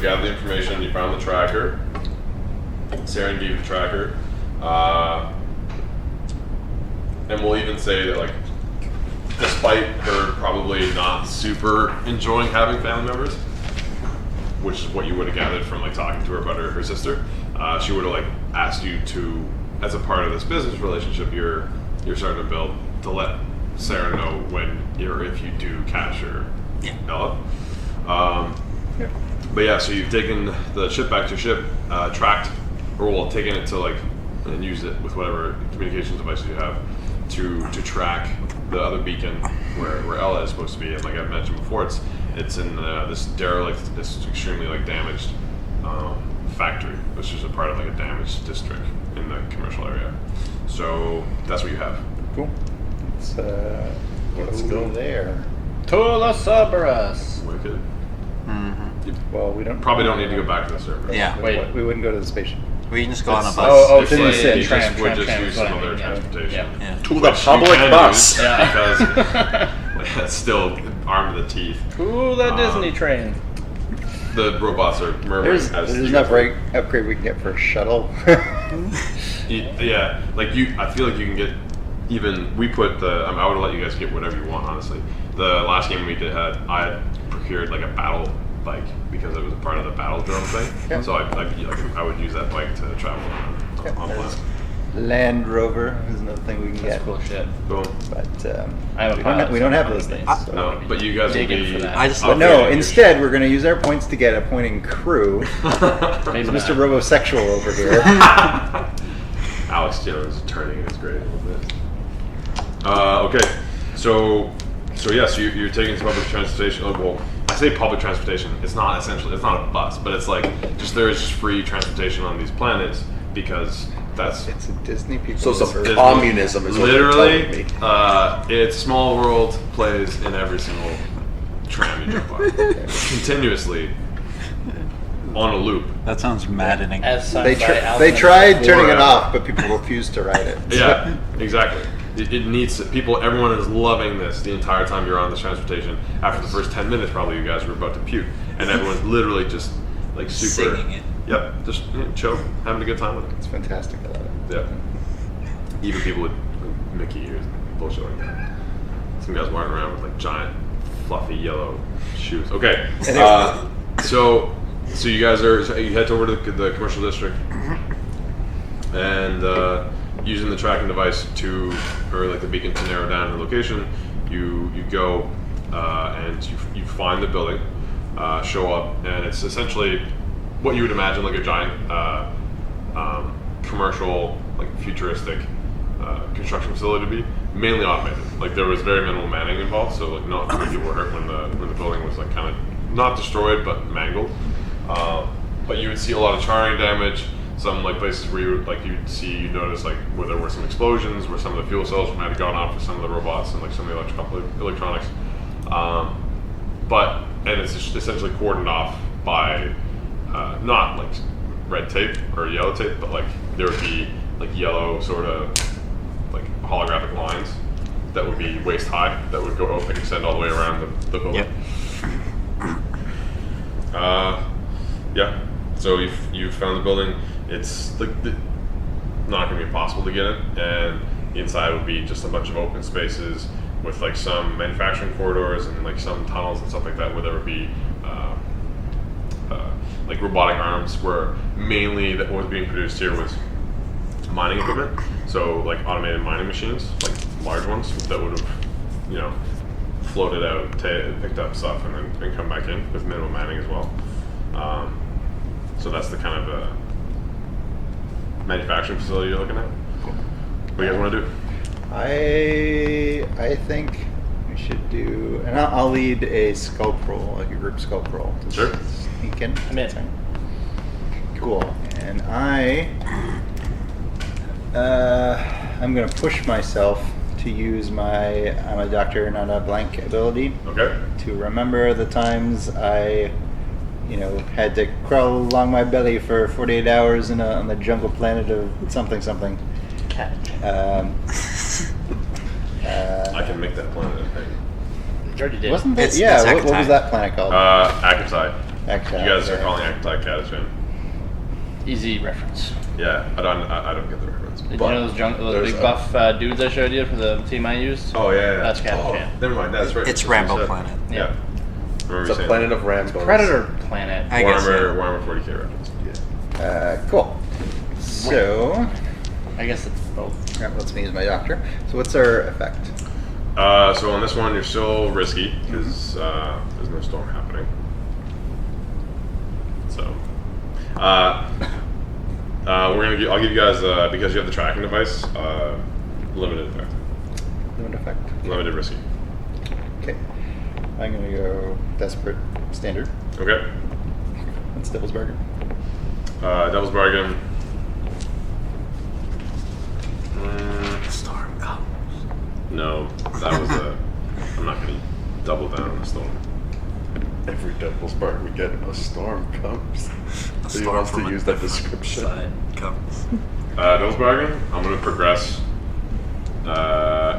gather the information. You found the tracker. Saren gave you the tracker. And we'll even say that, like, despite her probably not super enjoying having family members, which is what you would have gathered from like talking to her about her sister, she would have like asked you to, as a part of this business relationship you're starting to build, to let Sarah know when if you do capture Ella. But yeah, so you've taken the ship back to your ship, tracked, or well, taken it to like, and used it with whatever communications devices you have to track the other beacon where Ella is supposed to be. And like I mentioned before, it's in this derelict, this extremely like damaged factory, which is a part of like a damaged district in the commercial area. So that's what you have. Cool. Let's go there. To the Cerberus. Wicked. Well, we don't Probably don't need to go back to the Cerberus. Yeah. We wouldn't go to the spaceship. We can just go on a bus. Oh, It's then you like, said you tram, just would tram, just tram, use is what some I other mean, transportation. Yeah. To Which the you public can bus. use because it's still armed to the teeth. To the Disney train. The robots are murmuring. There's enough upgrade we can get for a shuttle. Yeah, like I feel like you can get even. We put the. I would let you guys get whatever you want. Honestly, the last game we did I had procured like a battle bike because it was a part of the battle drone thing. Yeah. So I would use that bike to travel on planet. Land Rover is another thing we can That's get. cool shit. Boom. But I have a pilot, we don't have so those I'm things. gonna No, but you guys will Digging be. for that. I just But no, instead we're going to use our points to get a point in crew. Maybe Mr. not. Robosexual over here. Alex Jones is turning in his grave a little bit. Okay, so yeah, so you're taking public transportation. Oh, well, I say public transportation. It's not essentially. It's not a bus, but it's like there is just free transportation on these planets because that's It's a Disney people. So some Disney. communism is what you're Literally, telling me. it's Small World plays in every single tram you jump on, continuously on a loop. That sounds maddening. As sung They by Alvin they tried turning it Forever. off, but people refused to ride it. Yeah, exactly. It needs people. Everyone is loving this the entire time you're on this transportation. After the first 10 minutes, probably you guys were about to puke, and everyone's literally just like super Singing it. Yep, just chill, having a good time with it. It's fantastic. I love it. Yeah. Even people with Mickey ears and bullshit like that. Some guys walking around with like giant, fluffy yellow shoes. Okay. So you guys you head over to the commercial district, and using the tracking device or like the beacon to narrow down the location, you go and you find the building, show up, and it's essentially what you would imagine like a giant commercial, like futuristic construction facility to be, mainly automated. Like there was very minimal manning involved, so like not many people were hurt when the building was like kind of not destroyed but mangled. But you would see a lot of charring damage. Some like places where you'd notice like where there were some explosions, where some of the fuel cells might have gone off for some of the robots and like some of the electronics. And it's just essentially cordoned off by not like red tape or yellow tape, but like there would be like yellow sort of like holographic lines that would be waist high that would go up and extend all the way around the building. Yep. Yeah. So you found the building. It's like not going to be impossible to get in, and the inside would be just a bunch of open spaces with like some manufacturing corridors and like some tunnels and stuff like that, where there would be like robotic arms. Where mainly what was being produced here was mining equipment, so like automated mining machines, like large ones that would have, floated out, picked up stuff, and then come back in with minimal manning as well. So that's the kind of manufacturing facility you're looking at. Cool. What do you guys want to do? I think we should do, and I'll lead a scope roll, like a group scope roll. To Sure. Sneak in. I'm in. Cool. And I'm going to push myself to use my I'm a doctor, not a blank ability. Okay. To remember the times I, had to crawl along my belly for 48 hours on the jungle planet of something. Cat. I can make that planet a thing. You already did. Wasn't that? It's What was Akatai. that planet called? Akatai. Actually, You guys are calling Actag Easy reference. Yeah, I don't get the reference. Did But you know those big buff dudes I showed you for the team I used? Oh yeah. That's Catachan. Never mind. That's right. It's That's what you Rambo said. Planet. Yeah. Remember It's you a saying planet of Rambos. Predator planet. I guess, Warhammer 40k reference. Cool. So, I guess it's both. that lets me use my doctor. So what's our effect? So on this one, you're still risky because there's no storm happening. So, I'll give you guys because you have the tracking device, limited effect, Limited effect. limited risky. Okay. I'm gonna go desperate standard. Okay. That's devil's bargain. Devil's bargain. Storm comes. No, that was a. I'm not gonna double down on the storm. Every devil's bargain we get, a storm comes. A So he storm wants to from a use that different description. side comes. Devil's bargain. I'm gonna progress.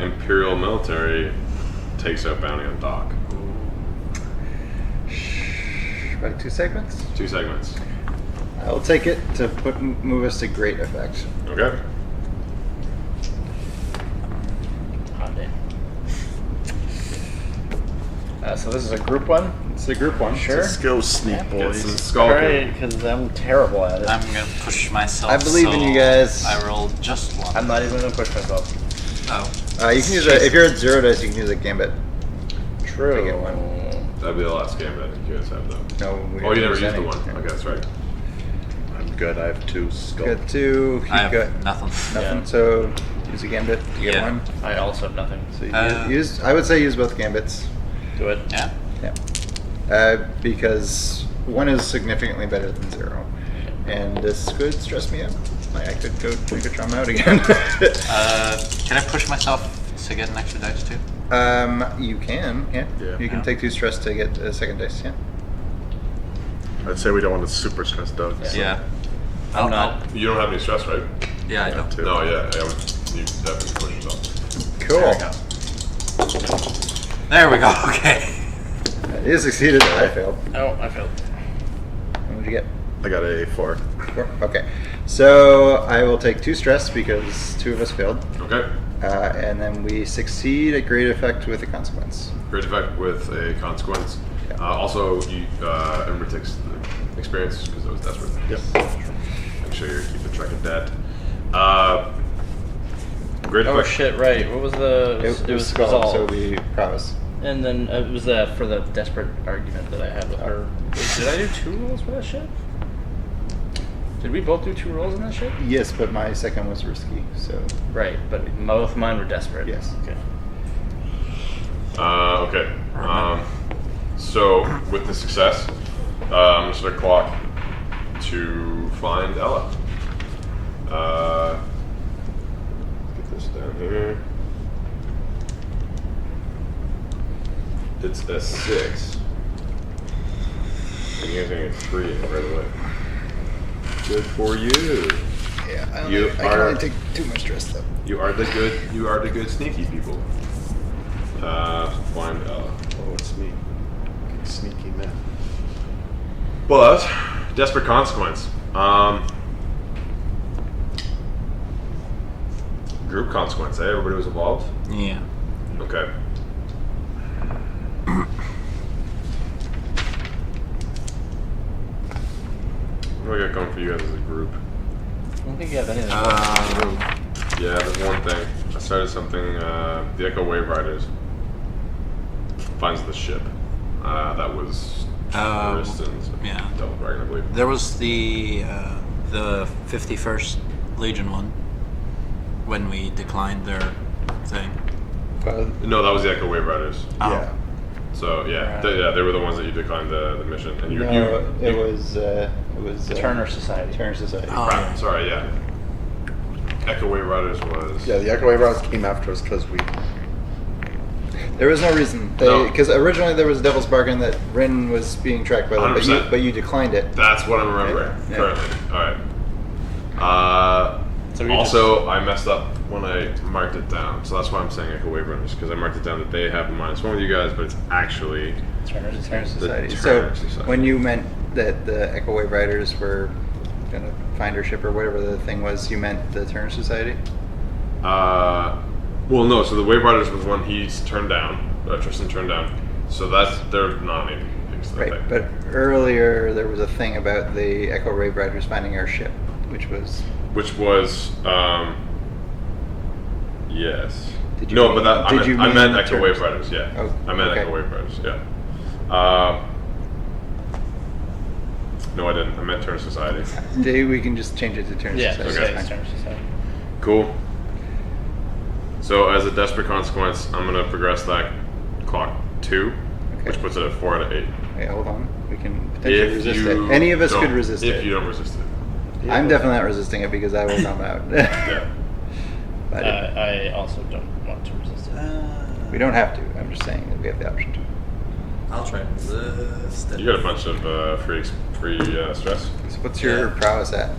Imperial military takes out bounty on dock. About 2 segments. 2 segments. I'll take it to move us to great effect. Okay. Hot day. So this is a group one? It's a group one. Sure. Let's go sneak, Get boys. some skull. Alright, because I'm terrible at it. I'm gonna push myself. I believe in you guys. I rolled just one. I'm not even going to push myself. Oh. You can use a, if you're at 0 dice, you can use a gambit. True. To get one. That'd be the last game that you guys have though. No, we Oh, you didn't never use used the any. one. Yeah. Okay, that's right. I'm good. I have 2 skull. Got 2. You've I have got nothing. nothing. Yeah. So use a gambit to get Yeah. one. I also have nothing. So you Uh, use. I would say use both gambits. Do it. Yeah. Yeah. Because 1 is significantly better than 0, and this could stress me out. Like I could go drink a trauma out again. Can I push myself to get an extra dice too? You can. Yeah. Yeah. You can Yeah. take 2 stress to get a second dice. Yeah. I'd say we don't want to super stress Doug. so- Yeah. I'm not. You don't have any stress, right? Yeah, I don't. Too. No, yeah. You definitely push yourself. Cool. There we go. Okay. You succeeded. I failed. Oh, I failed. What did you get? I got a 4. 4? Okay. So I will take 2 stress because 2 of us failed. Okay. And then we succeed at great effect with a consequence. Great effect with a consequence. Yeah. Also, everybody takes the experience because it was desperate. Yep. Make sure you're keeping track of that. Great Oh effect. shit! Right. What was the? It was skull, resolve. so we prowess. And then it was for the desperate argument that I had with her. Wait, did I do 2 rolls for that shit? Did we both do 2 rolls in that shit? Yes, but my second was risky, so Right, but both mine were desperate. yes. Okay. Okay. So with the success, I'm just gonna clock to find Ella. Get this down here. It's a 6. And you're gonna get 3 right away. Good for you. Yeah, I You can are- only take 2 more stress though. You are the good sneaky people. Find Ella. Oh, it's me. Sneaky man. But desperate consequence. Group consequence. Eh? Everybody was involved. Yeah. Okay. What do I got going for you guys as a group? I don't think you have anything. Yeah, there's one thing. I started something. The Echo Wave Riders finds the ship. That was tourists and yeah. Double Dragon, I believe. There was the 51st Legion one when we declined their thing. No, that was the Echo Wave Riders. Oh. Yeah. So yeah, Right. they were the ones that you declined the mission, and you. No, you it was Turner Society. Turner Society. Oh. Crap, sorry, yeah. Echo Wave Riders was. Yeah, the Echo Wave Routes came after us because we. There was no reason No. because originally there was Devil's Bargain that Rin was being tracked by them, 100%. but you declined it. That's what I'm remembering Yeah. currently. All right. So we Also, I messed up when I marked it down, so that's why I'm saying Echo Wave Runners, because I marked it down that they have a -1 with you guys, but it's actually Turner Turner Society. Society. The So Turner Society. when you meant that the Echo Wave Riders were gonna find her ship or whatever the thing was, you meant the Turner Society? Well, no. So the Wave Riders was one he's turned down. Tristan turned down. So they're not naming things. Right, but earlier there was a thing about the Echo Wave Riders finding our ship, which was yes. Did you no, mean- but that did you I meant mean Echo Wave Turner- Riders. Yeah, Oh, I meant okay. Echo Wave Riders. Yeah. No, I didn't. I meant Turner Society. we can just change it to Turner Yeah, Society. okay. That's fine. Turner Society. Cool. So as a desperate consequence, I'm gonna progress that clock 2, Okay. which puts it at 4 out of 8. Wait, hold on. We can potentially If resist you it. Any of us don't- could resist if it. you don't resist it. I'm definitely not resisting it because I will come out. Yeah. But I also don't want to resist it. we don't have to. I'm just saying that we have the option to. I'll try and resist it. You got a bunch of free stress, So what's your Yeah. prowess at?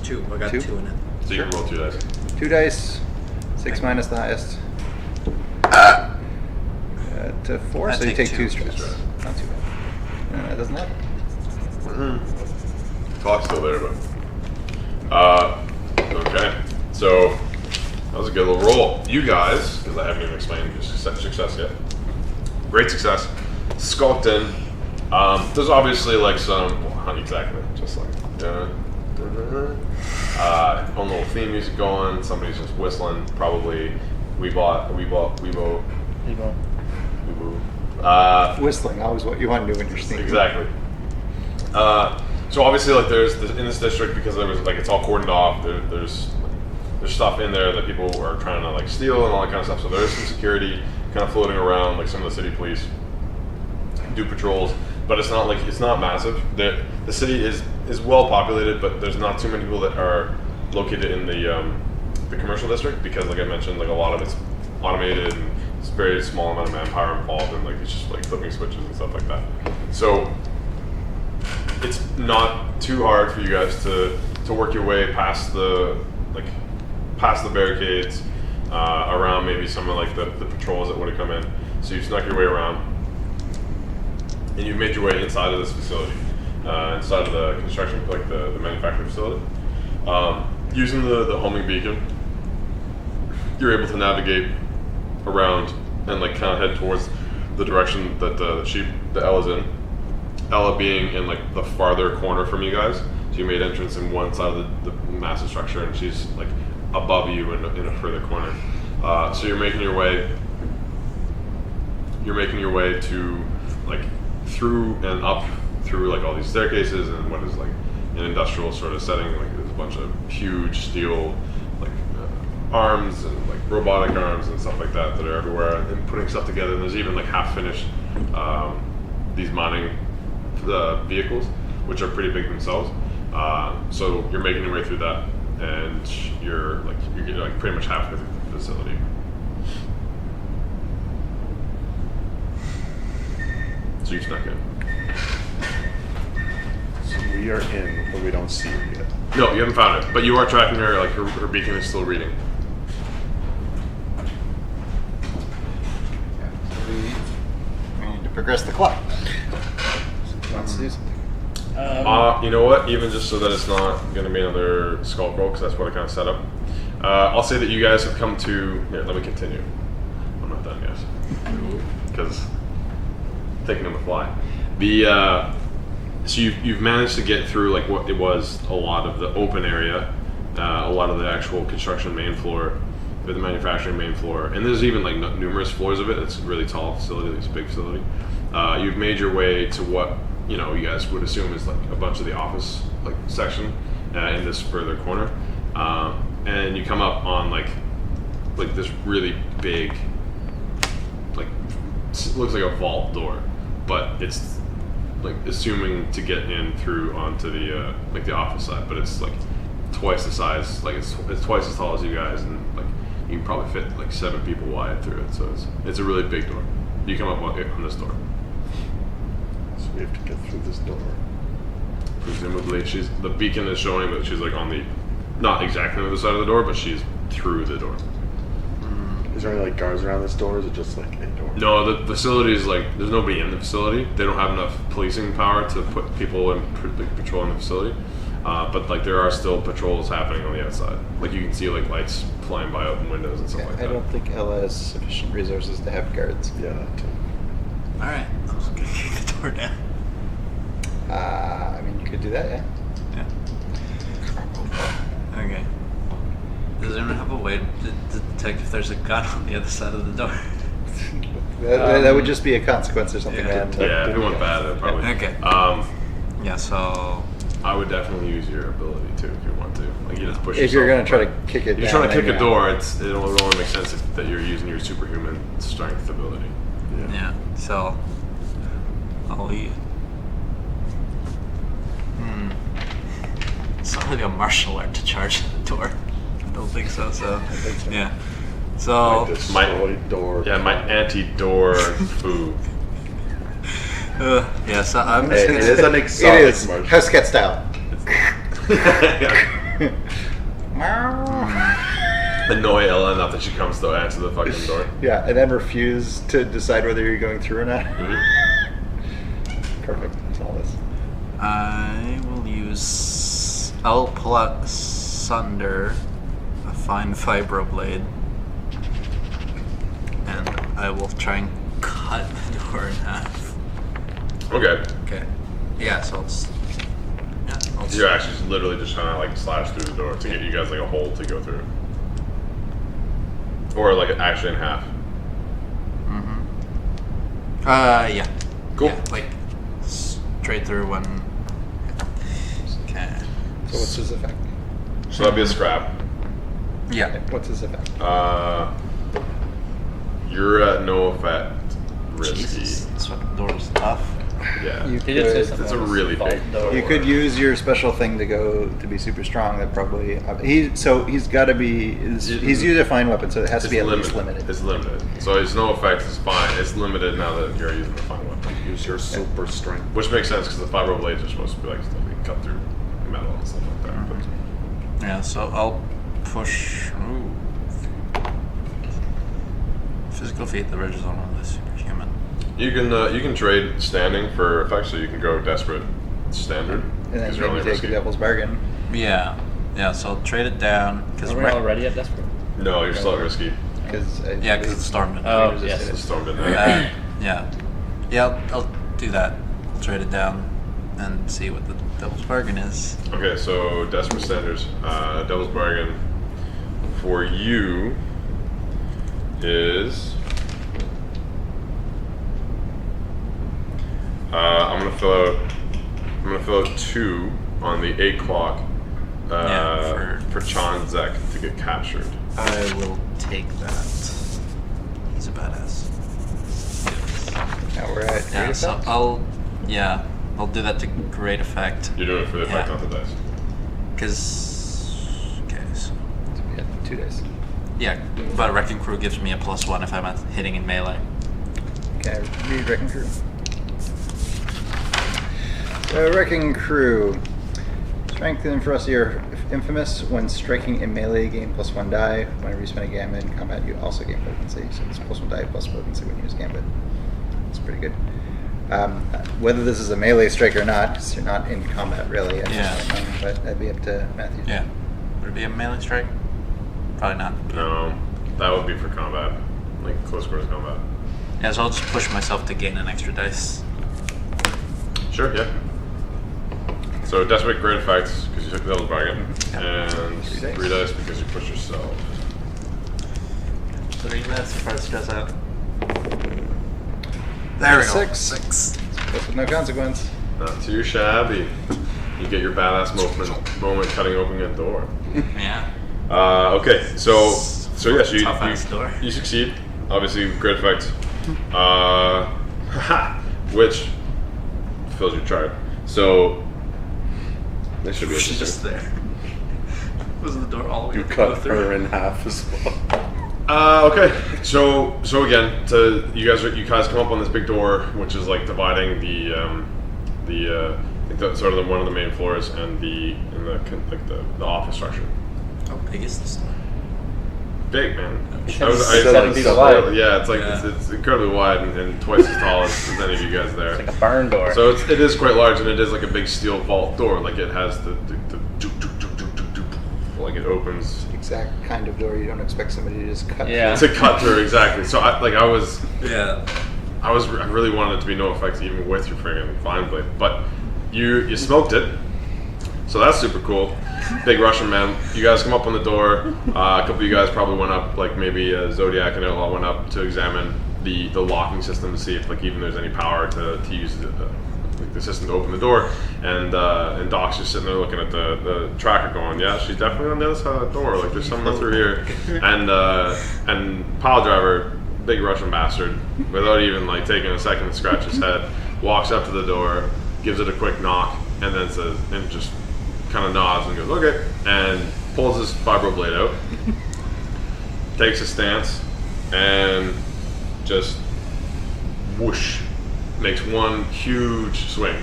2. I got 2? 2 in it. so you can roll 2 dice. 2 dice. 6 minus the highest. To 4, I so you take take 2 2 stress. Not too bad. That doesn't happen. Clock's still there, but okay. So that was a good little roll. You guys, because I haven't even explained your success yet. Great success. Skulked in. There's obviously like some, well, not exactly, just like own little theme music going. Somebody's just whistling. Probably Weebo. Whistling, always what you want to do when you're sneaking. Exactly. So obviously, like, there's in this district, because there was like it's all cordoned off. There's stuff in there that people are trying to like steal and all that kind of stuff. So there is some security kind of floating around. Like some of the city police do patrols, but it's not massive. The city is well populated, but there's not too many people that are located in the commercial district, because, like I mentioned, like a lot of it's automated and it's a very small amount of manpower involved, and like it's just like flipping switches and stuff like that. So it's not too hard for you guys to work your way past the barricades, around maybe some of like the patrols that would have come in. So you snuck your way around, and you've made your way inside of this facility, inside of the construction, like the manufacturing facility. Using the homing beacon, you're able to navigate around and like kind of head towards the direction that the Ella's in. Ella being in like the farther corner from you guys. So you made entrance in one side of the massive structure, and she's like above you in a further corner. So you're making your way to like through and up through like all these staircases and what is like an industrial sort of setting. Like there's a bunch of huge steel like arms and like robotic arms and stuff like that are everywhere, and putting stuff together. And there's even like half finished these mining vehicles, which are pretty big themselves. So you're making your way through that, and you're getting like pretty much halfway through the facility. So you snuck in. So we are in, but we don't see her yet. No, you haven't found it, but you are tracking her. Like her beacon is still reading. We need to progress the clock. Let's do something. You know what? Even just so that it's not going to be another skull roll, because that's what I kind of set up. I'll say that you guys have come to. Here, let me continue. I'm not done, guys. Because thinking on the fly. So you've managed to get through like what it was a lot of the open area, a lot of the actual construction main floor, or the manufacturing main floor, and there's even like numerous floors of it. It's a really tall facility. It's a big facility. You've made your way to what you guys would assume is like a bunch of the office like section in this further corner, and you come up on like this really big, like looks like a vault door, but it's like assuming to get in through onto the like the office side, but it's like twice the size, like it's twice as tall as you guys, and like you can probably fit like 7 people wide through it. So it's a really big door. You come up on this door. So we have to get through this door. Presumably, the beacon is showing that she's like on the, not exactly on the other side of the door, but she's through the door. Is there any like guards around this door? Or is it just like a door? No, the facility is like there's nobody in the facility. They don't have enough policing power to put people in patrolling the facility. But like there are still patrols happening on the outside. Like you can see like lights flying by open windows and stuff like I that. don't think Ella has sufficient resources to have guards. Yeah, that too. All right, I'm just gonna kick the door down. I mean, you could do that, yeah. Yeah. Okay. Does anyone have a way to detect if there's a gun on the other side of the door? That would just be a consequence or something. Yeah. man. Yeah, if it went bad, then probably. Okay. Yeah. So. I would definitely use your ability too if you want to. Like you just push. If you're yourself, gonna try but to kick it, if you're down, trying to kick then a door, it'll only make sense that you're using your superhuman strength ability. Yeah. So. I'll use. It's not really a martial art to charge the door. I don't think so. So. Yeah. So. Like destroy door. Yeah, my anti-door foo. Yeah. So I'm just It gonna. is an It exotic is martial. house cat style. Annoy Ella enough that she comes to answer the fucking door. Yeah, and then refuse to decide whether you're going through or not. Mhm. Perfect. That's all this. I will use. I'll pull out Sunder, a fine vibroblade, and I will try and cut the door in half. Okay. Okay. Yeah. So it's. Yeah. I'll You're actually just literally just trying to like slash through the door to get you guys like a hole to go through. Or like actually in half. Mm-hmm. Yeah. Cool. Yeah, like straight through one. Okay. So what's his effect? So that'd be a scrap. Yeah. What's his effect? You're at no effect. Risky. Jesus. This fucking door is tough. Yeah. You He did say could, something. It's a about really vault big door. you could use your special thing to go to be super strong. That probably he's got to be he's used a fine weapon, so it has to be at least limited. It's limited. So it's no effect. It's fine. It's limited now that you're using the fine weapon. Use your super strength. Which makes sense because the fibro blades are supposed to be like stuff you can cut through metal and stuff like that. But Yeah. So I'll push. Ooh. Physical feat. The ridge is on the superhuman. you can trade standing for effect, so you can go desperate standard. And then 'cause you're maybe only take a risky. devil's bargain. Yeah. Yeah. So I'll trade it down because Are we already at desperate? No, you're still at risky. Because yeah, because it's stormed. Oh, resisted yes. it. It's stormed in there. Yeah. Yeah. I'll do that. I'll trade it down and see what the devil's bargain is. Okay, so desperate standards. Devil's bargain for you is. I'm gonna fill out 2 on the 8 o'clock Yeah, for Chan Zek to get captured. I will take that. He's a badass. Now we're at Yeah, great so effect. I'll do that to great effect. You're doing it for the effect, Yeah. not the dice. Cause okay, so So we had 2 days. yeah, but Wrecking Crew gives me a +1 if I'm hitting in melee. Can I read Wrecking Crew? Wrecking Crew. Strength and ferocity are infamous. When striking in melee, gain +1 die. When you spend a gambit in combat, you also gain potency. So it's +1 die plus potency when you use gambit. It's pretty good. Whether this is a melee strike or not, because you're not in combat really. Yeah. But that'd be up to Matthew. Yeah, would it be a melee strike? Probably not. No, that would be for combat, like close quarters combat. Yeah, so I'll just push myself to gain an extra dice. Sure, yeah. So desperate great effects because you took the devil's bargain, and 3 dice because you pushed yourself. 3 less before I stress out. There we go. 6. 6. That's with no consequence. Not too shabby. You get your badass moment cutting open a door. Yeah. Okay, so yes, Tough-ass door. you succeed. Obviously, great effect. Which fills your chart. So this should be She's just interesting. there. Wasn't the door all the way You to cut go through? her in half as well. Okay, so again, you guys come up on this big door, which is like dividing sort of one of the main floors, and the office structure. How big is this door? big, man. It's I was- like I- 7 feet wide. Yeah, it's like Yeah. it's incredibly wide and twice as tall as any of you guys there. It's like a barn door. So it is quite large, and it is like a big steel vault door. Like it has the juk, juk, juk, juk, juk, juk, like it opens Exact kind of door you don't expect somebody to just cut. Yeah. to cut through. Exactly. So I Yeah. really wanted it to be no effects even with your friggin' flying blade, but you smoked it. So that's super cool. Big Russian man. You guys come up on the door. A couple of you guys probably went up, like maybe Zodiac and Outlaw went up to examine the locking system to see if like even there's any power to use the system to open the door. And Doc's just sitting there looking at the tracker going, yeah, she's definitely on the other side of the door. Like there's someone through here. And Pile Driver, big Russian bastard, without even like taking a second to scratch his head, walks up to the door, gives it a quick knock, and then says, and just kind of nods and goes, okay, and pulls his vibro blade out, takes a stance, and just whoosh, makes one huge swing.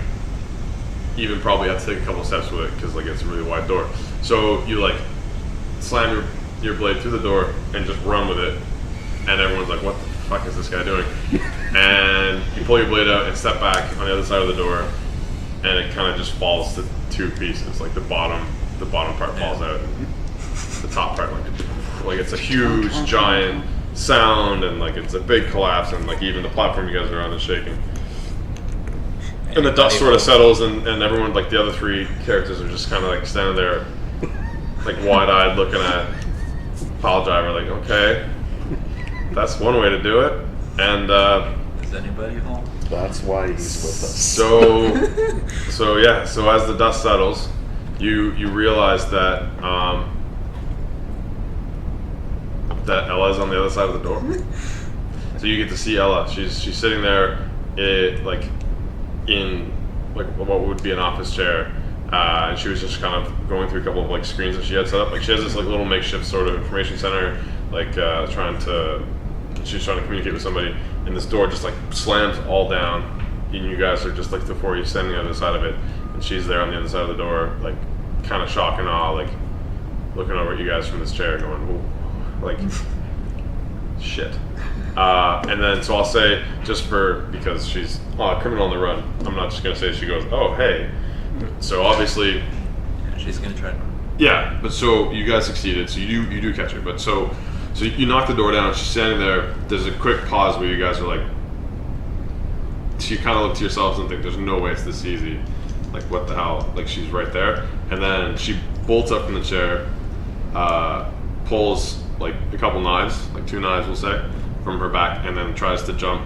Even probably have to take a couple steps with it because like it's a really wide door. So you like slam your blade through the door and just run with it, and everyone's like, what the fuck is this guy doing? And you pull your blade out and step back on the other side of the door, and it kind of just falls to two pieces. Like the bottom part falls out, and the top part like it's a huge giant sound, and like it's a big collapse, and like even the platform you guys are on is shaking. And the dust sort of settles, and everyone, like the other three characters, are just kind of like standing there, like wide-eyed, looking at Pile Driver, like, okay, that's one way to do it. And Is anybody home? That's why he's with us. so as the dust settles, you realize that that Ella's on the other side of the door. So you get to see Ella. She's sitting there, in like what would be an office chair, and she was just kind of going through a couple of like screens that she had set up. Like she has this like little makeshift sort of information center, like she's trying to communicate with somebody, and this door just like slams all down, and you guys are just like the four of you standing on the other side of it, and she's there on the other side of the door, like kind of shock and awe, like looking over at you guys from this chair, going, ooh, like shit. And then, so I'll say, because she's a criminal on the run, I'm not just going to say she goes, oh, hey. So obviously... Yeah, she's gonna try to... Yeah, but so you guys succeeded, so you do catch her. But so you knock the door down, she's standing there, there's a quick pause where you guys are like... So you kind of look to yourselves and think, there's no way it's this easy. Like, what the hell? Like, she's right there. And then she bolts up from the chair, pulls, like, a couple knives, like 2 knives, we'll say, from her back, and then tries to jump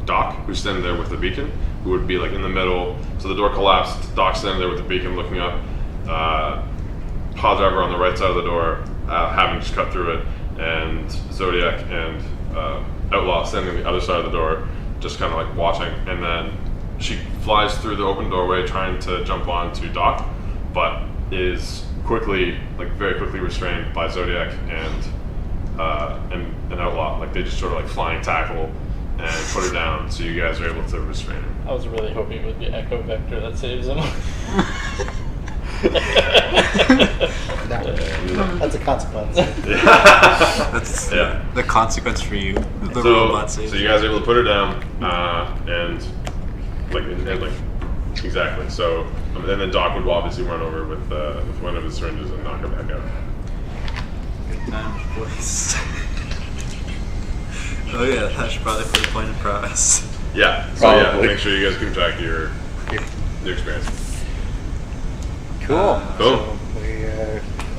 Doc, who's standing there with the beacon, who would be like in the middle. So the door collapsed, Doc's standing there with the beacon looking up, Pile Driver on the right side of the door, having just cut through it, and Zodiac and Outlaw standing on the other side of the door, just kind of like watching. And then she flies through the open doorway trying to jump onto Doc, but is very quickly restrained by Zodiac and Outlaw. Like they just sort of like flying tackle and put her down, so you guys are able to restrain her. I was really hoping it would be Echo Vector that saves him. That's a consequence. That's Yeah. the consequence for you. The robot So saves you guys are able to put her down, and exactly. So and then Doc would obviously run over with one of his syringes and knock her back out. Good times, boys. Oh yeah, that should probably put a point of prowess. Yeah. So yeah, Probably. make sure you guys keep track of your experience. Cool. Boom.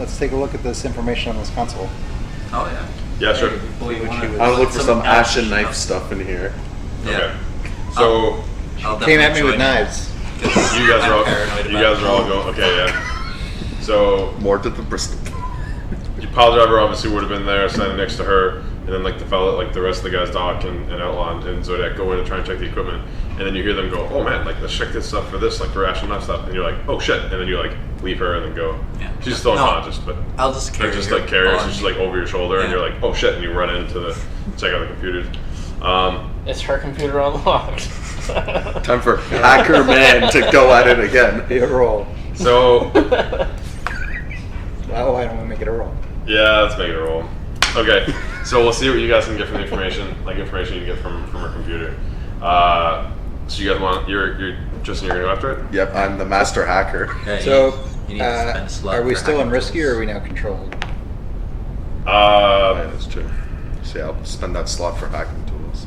Let's take a look at this information on this console. Oh yeah. Yeah, sure. Well, you wanna I would look for some ashen action knife stuff in here. Yeah. Okay. So I'll Came at me definitely with join knives. you guys are all paranoid about going. Okay, yeah. So More to the Bristol. your Pile Driver obviously would have been there, standing next to her, and then like the rest of the guys, Doc and Outlaw and Zodiac, go in and try and check the equipment, and then you hear them go, oh man, like let's check this stuff for this, like for Ashen Knife stuff, and you're like, oh shit, and then you like leave her and then go. Yeah. She's still No. unconscious, but I'll just carry they're just her like carriers, on she's me. like over your shoulder, and Yeah. you're like, oh shit, and you run into the check out the computers. Is her computer unlocked? Time for Hacker Man to go at it again. Be a roll. So Oh, I don't want to make it a roll. Yeah, let's make it a roll. Okay, so we'll see what you guys can get from the information, information you can get from our computer. So you guys want you're Justin, you're gonna go after it? Yep, I'm the master hacker. Yeah, So, you need to spend a slot are we for still in hacking risky, tools. or are we now controlled? Yeah, that's true. See, I'll spend that slot for hacking tools.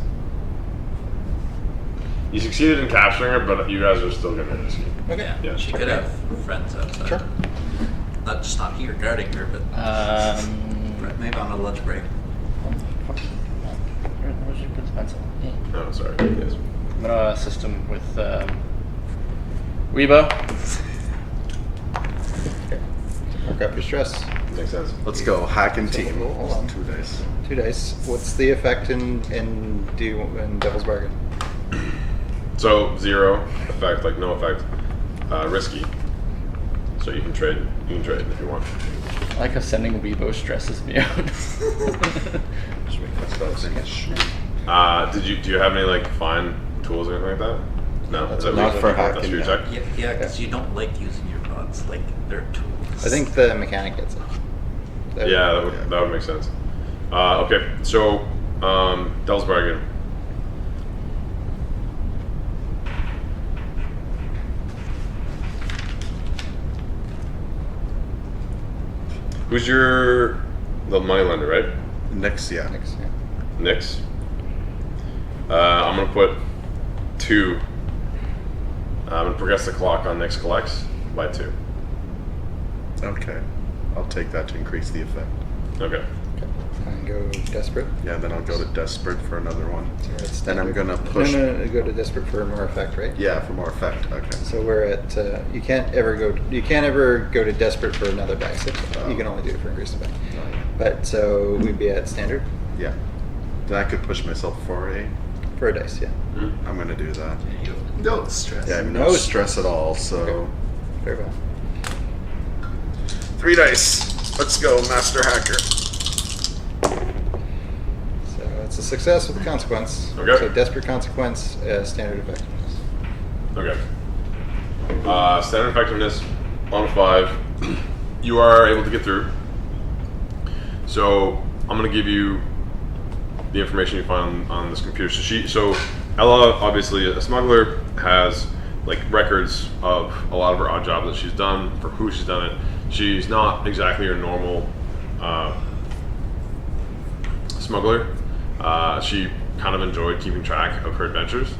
You succeeded in capturing her, but you guys are still gonna risky. Okay. Yeah, Yeah. she could have friends outside. Sure. Not here guarding her, but maybe on a lunch break. Where'd you put the pencil? Yeah. Oh, sorry. Yes. I'm gonna assist him with Weebo. Okay. Mark up your stress. Makes sense. Let's go. Hacking team. Hold on. 2 dice. 2 dice. What's the effect in Devil's Bargain? So 0 effect, no effect. Risky. So you can trade. You can trade if you want. I like how sending Weebo stresses me out. That's what I was thinking. Do you have any fine tools or anything like that? No, That's that not was- for That's hacking, your no. check. Yeah, because you don't like using your rods. Like, they're tools. I think the mechanic gets it. Yeah, that would make sense. Okay, so Devil's Bargain. Who's the money lender, right? Next, yeah. Next, yeah. Nix. I'm gonna put 2. I'm gonna progress the clock on Nix collects by 2. Okay. I'll take that to increase the effect. Okay. Okay. And go desperate. Yeah, then I'll go to desperate for another one. So we're at Then I'm standard. gonna push. No, go to desperate for more effect, right? Yeah, for more effect. Okay. So we're at you can't ever go to desperate for another dice. You can only do it for increased effect. But so we'd be at standard Yeah. Then I could push myself for a. for a dice, yeah. Mm-hmm. I'm gonna do that. You have no stress. Yeah, I have No no stress at all. So Okay. Very well. 3 dice. Let's go, master hacker. So it's a success with a consequence. Okay. So desperate consequence, standard effectiveness. Okay. Standard effectiveness on a 5. You are able to get through. So I'm gonna give you the information you find on this computer. So Ella, obviously a smuggler, has records of a lot of her odd jobs that she's done, for who she's done it. She's not exactly your normal smuggler. She kind of enjoyed keeping track of her adventures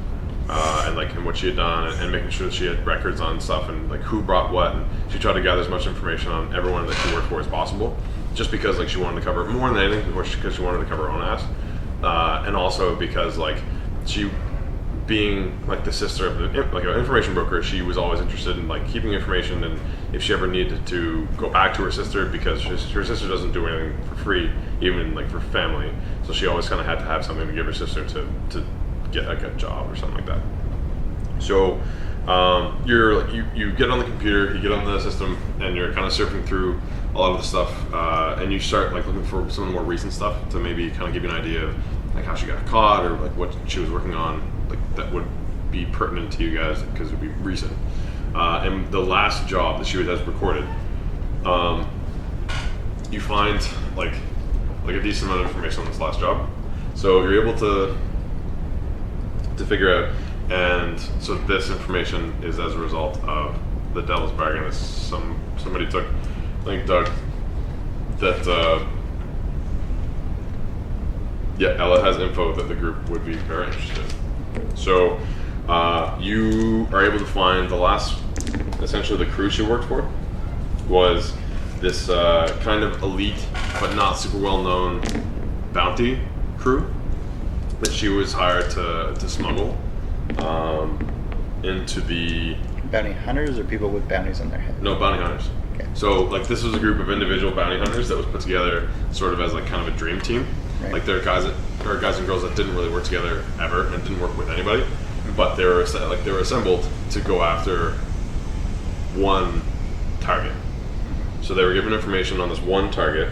and what she had done, and making sure that she had records on stuff and who brought what. And she tried to gather as much information on everyone that she worked for as possible, just because she wanted to cover more than anything, because she wanted to cover her own ass, and also because she, being the sister of an information broker, she was always interested in keeping information, and if she ever needed to go back to her sister, because her sister doesn't do anything for free, even for family, so she always kind of had to have something to give her sister to get a job or something like that. So you get on the computer, you get on the system, and you're kind of surfing through a lot of the stuff, and you start looking for some of the more recent stuff to maybe kind of give you an idea of how she got caught, or what she was working on, that would be pertinent to you guys because it would be recent. And the last job that she has recorded, you find a decent amount of information on this last job. So you're able to figure out, and so this information is as a result of the Devil's Bargain. That somebody took, I think Doug, that Ella has info that the group would be very interested in. So you are able to find the last, essentially the crew she worked for was this kind of elite but not super well known bounty crew that she was hired to smuggle into the Bounty hunters or people with bounties on their head? bounty hunters. Okay. So this was a group of individual bounty hunters that was put together sort of as kind of a dream team. Right. There are guys and girls that didn't really work together ever and didn't work with anybody, but they were assembled to go after one target. So they were given information on this one target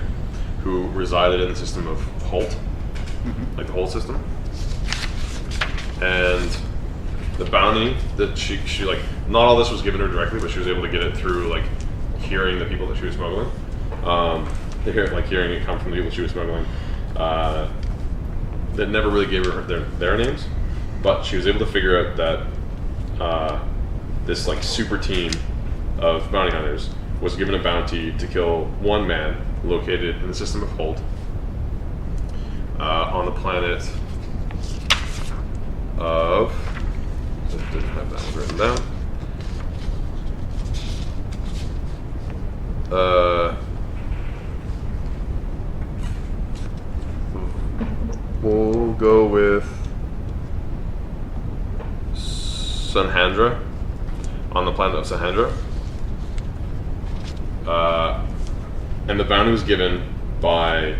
who resided in the system of Holt, the Holt system, and the bounty that she not all this was given her directly, but she was able to get it through hearing the people that she was smuggling. hearing it come from the people she was smuggling, that never really gave her their names, but she was able to figure out that this like super team of bounty hunters was given a bounty to kill one man located in the system of Holt on the planet of. I didn't have that one written down. We'll go with Sanhandra, on the planet of Sanhandra. And the bounty was given by,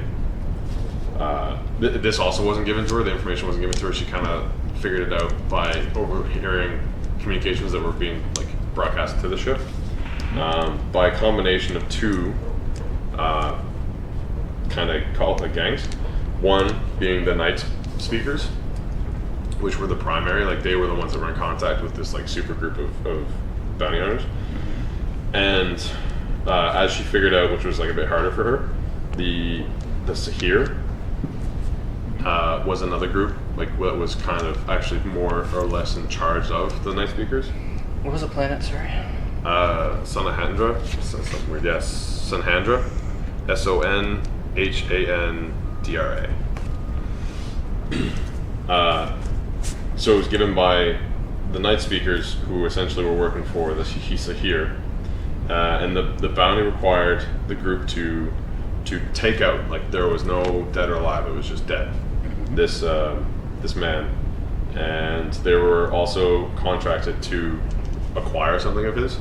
this also wasn't given to her, the information wasn't given to her, she kind of figured it out by overhearing communications that were being like broadcast to the ship. By a combination of two kind of cult gangs. One being the Night Speakers, which were the primary, like they were the ones that were in contact with this like super group of bounty hunters. And as she figured out, which was like a bit harder for her, the Sahir was another group, like what was kind of actually more or less in charge of the Night Speakers. What was the planet, sorry? Sanhandra. Something weird. Yes, Sanhandra. Sonhandra. So it was given by the Night Speakers, who essentially were working for the Sahir, and the bounty required the group to take out, like there was no dead or alive, it was just dead. This man, and they were also contracted to acquire something of his,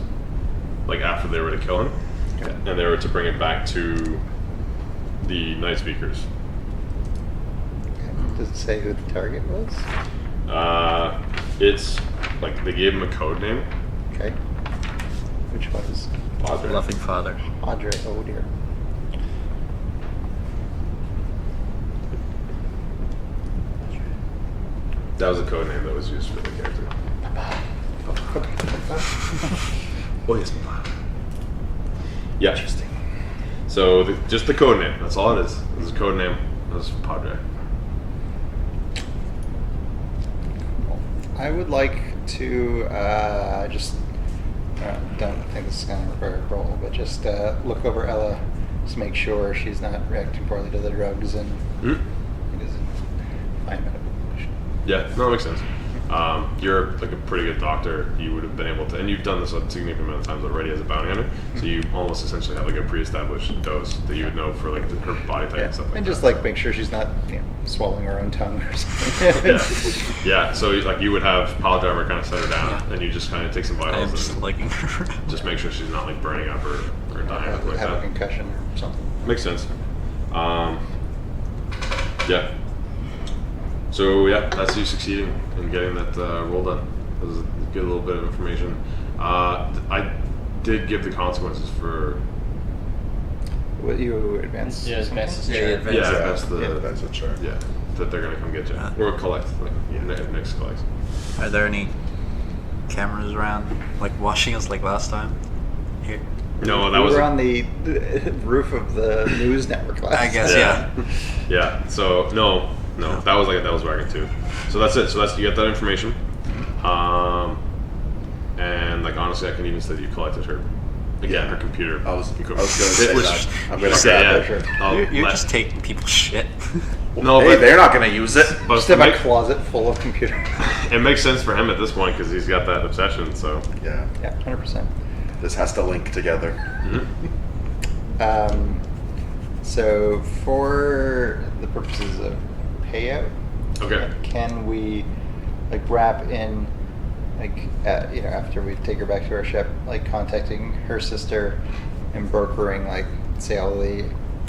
like after they were to kill him, and they were to bring it back to the Night Speakers. Does it say who the target was? It's like they gave him a code name. Okay. Which was? Padre. Loving father. Padre. Oh dear. That was a code name that was used for the character. Oh yes, Papa. Yeah. Interesting. So just the code name. That's all it is. It was a code name. It was Padre. I would like to don't think this is going to require a roll, but just look over Ella, just make sure she's not reacting poorly to the drugs and it isn't fine medical condition. Yeah, no, that makes sense. You're like a pretty good doctor. You would have been able to, and you've done this a significant amount of times already as a bounty hunter. So you almost essentially have like a pre-established dose that you would know for like her body type and stuff like that. And just like make sure she's not swallowing her own tongue or something. Yeah. So like you would have Pile Driver kind of set her down, and you just kind of take some I am vitals just and liking her. just make sure she's not like burning up or dying or like have a that. concussion or something. Makes sense. Yeah. So yeah, that's you succeeding in getting that roll done. That was a good little bit of information. I did give the consequences for. What you advance? Yeah, advance the Yeah, chart. advance. Yeah, Yeah, that's the. that's a chart. Yeah, that they're gonna come get you or collect. Like next collects. Are there any cameras around, like watching us like last time? Here. No, that we was. were on the roof of the news network last I guess, time. Yeah. So no, that was like a Devil's Wagon too. So that's it. So that's you get that information. And like honestly, I can even say that you collected her. Again, her computer. I was gonna say Which- that. I'm gonna Okay, grab yeah. it. I'll You're let- just taking people's shit. No, Hey, but they're not gonna use it. but Just have a make- closet full of computers. it makes sense for him at this point because he's got that obsession. So Yeah, Yeah, 100%. this has to link together. So for the purposes of payout, okay. can we like wrap in like after we take her back to our ship, like contacting her sister and brokering like say all the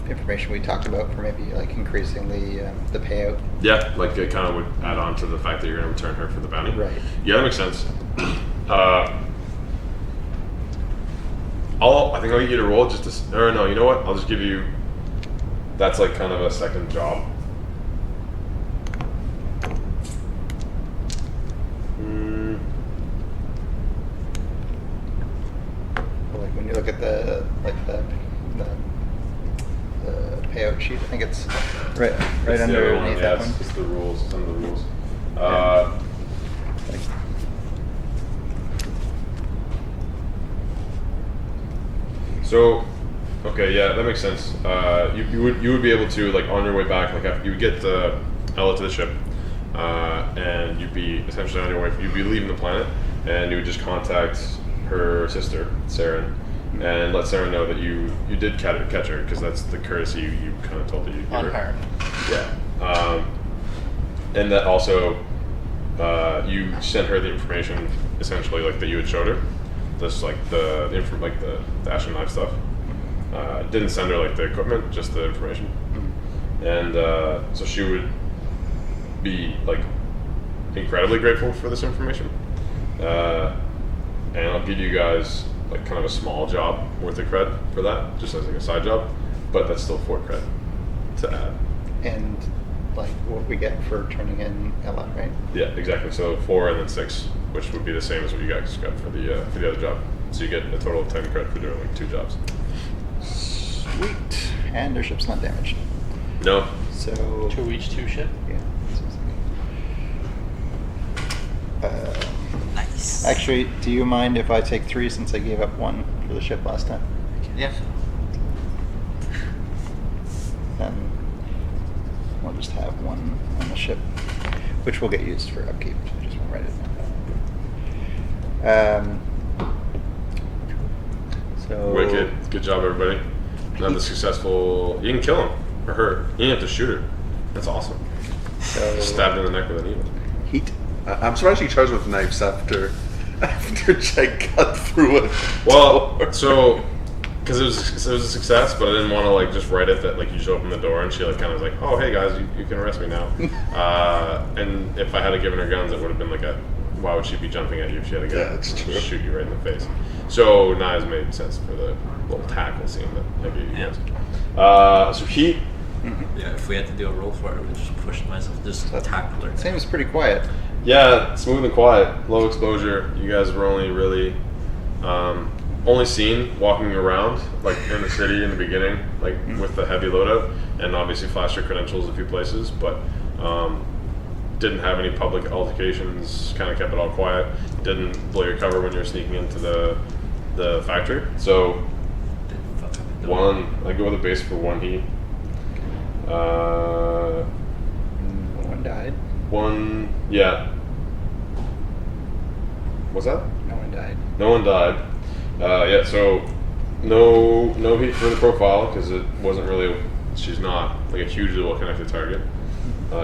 information we talked about for maybe like increasing the payout. Yeah, like it kind of would add on to the fact that you're going to return her for the bounty. Right. Yeah, that makes sense. I think I'll get you to roll just to, or no, you know what? I'll just give you. That's like kind of a second job. Like when you look at the Right It's the other one. underneath Yeah, that one. it's the rules. Some of the rules. Like, So, okay, yeah, that makes sense. You would be able to, like, on your way back, like after you would get Ella to the ship, and you'd be essentially on your way. You'd be leaving the planet, and you would just contact her sister, Saren, and let Saren know that you did catch her, because that's the courtesy you kind of told her you On her. Yeah. And that also, you sent her the information essentially like that you had showed her. This like the astronaut stuff. Didn't send her like the equipment, just the information. And so she would be like incredibly grateful for this information. And I'll give you guys like kind of a small job worth of cred for that, just as like a side job, but that's still 4 cred to add. and like what we get for turning in Ella, right? Yeah, exactly. So 4 and then 6, which would be the same as what you guys got for the other job. So you get a total of 10 credit for doing like 2 jobs. Sweet. And our ship's not damaged. No, So 2 each, 2 ship. yeah. Nice. Actually, do you mind if I take 3 since I gave up 1 for the ship last time? Yeah. Then we'll just have 1 on the ship, which will get used for upkeep. So I just want to write it down. So wicked. Good job, everybody. Another successful. You can kill him or her. You didn't have to shoot her. That's awesome. So Stabbed in the neck with a needle. heat. I'm surprised you charged with knives after Jake cut through it. Well, so because it was a success, but I didn't want to like just write it that like you show up in the door and she like kind of was like, oh hey guys, you can arrest me now. And if I had given her guns, it would have been like why would she be jumping at you if she had a gun? Yeah, that's true. Shoot you right in the face. So knives made sense for the little tackle scene that I gave you Yeah. guys. So heat. Yeah, if we had to do a roll for it, I would just push myself, just tackle her. Seems pretty quiet. Yeah, smooth and quiet, low exposure. You guys were only really only seen walking around like in the city in the beginning, like with the heavy loadout, and obviously flashed your credentials a few places, but didn't have any public altercations. Kind of kept it all quiet. Didn't blow your cover when you were sneaking into the factory. So Didn't fuck up the door. I go with a base for 1 heat. 1 died. 1, yeah. What's that? No one died. No one died. Yeah, so no heat for the profile because it wasn't really. She's not like a hugely well connected target.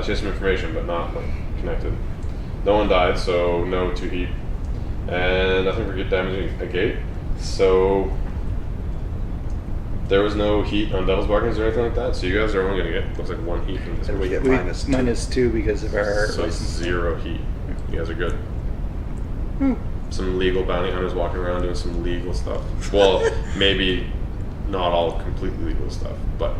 She has some information, but not like connected. No one died, so no 2 heat, and I think we're damaging a gate. So there was no heat on Devil's Bargains or anything like that. So you guys are only gonna get looks like 1 heat from this. And we get We, -2. -2 because of our So it's license. 0 heat. You guys are good. Some legal bounty hunters walking around doing some legal stuff. Well, maybe not all completely legal stuff, but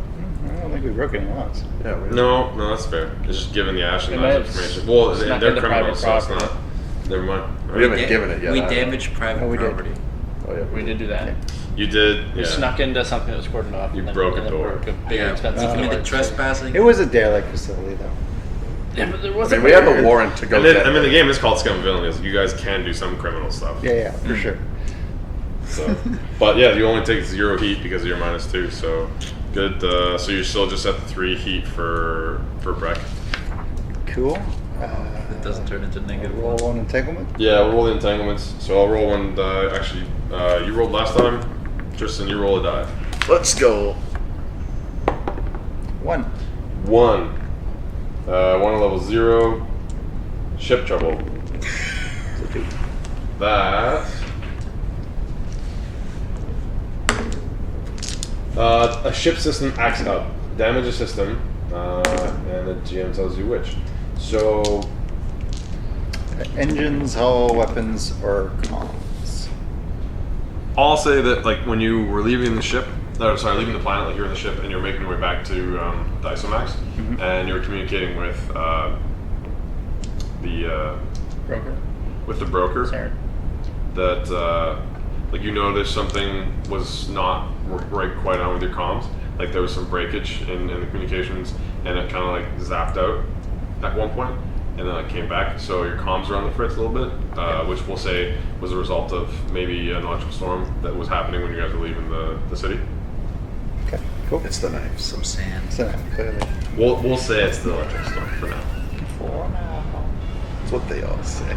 I don't think we broke any laws. Yeah, we no, that's fair. It's just giving the They Ashen might Knives have information. Well, snuck they're into criminals, so private it's not. property. Never mind. We haven't Da- given it yet. We either. damaged private Oh, we did. property. Oh yeah, We did do that. You did. We Yeah. snuck into something that was cordoned off. You and then- broke a and then door. broke a big Yeah, expensive we committed door. trespassing. It was a derelict facility, though. Yeah, but there I wasn't. mean, we have a warrant to go. And then, get I mean, the it. game is called Scum and Villainy. You guys can do some criminal stuff. Yeah, for sure. So, but yeah, you only take 0 heat because of your -2. So good. So you're still just at 3 heat for Breck. Cool. It doesn't turn into negative roll 1. 1 entanglement. Yeah, we'll roll the entanglements. So I'll roll 1 die. Actually, you rolled last time. Tristan, you roll a die. Let's go. 1. 1. 1 at level 0. Ship trouble. So 2. That. A ship system acts up. Damage a system. And the GM tells you which. So. Engines, hull, weapons, or comms. I'll say that, like, when you were leaving the ship, leaving the planet, like you're in the ship and you're making your way back to the Isomax, and you're communicating with Broker. the broker, Saren. that like you noticed something was not right quite on with your comms, like there was some breakage in the communications, and it kind of like zapped out at one point, and then it came back. So your comms are on the fritz a little bit, which we'll say was a result of maybe an electrical storm that was happening when you guys were leaving the city. Okay, cool. It's the knives. Some sand. So clearly, We'll say it's the electrical storm for now. for now. That's what they all say.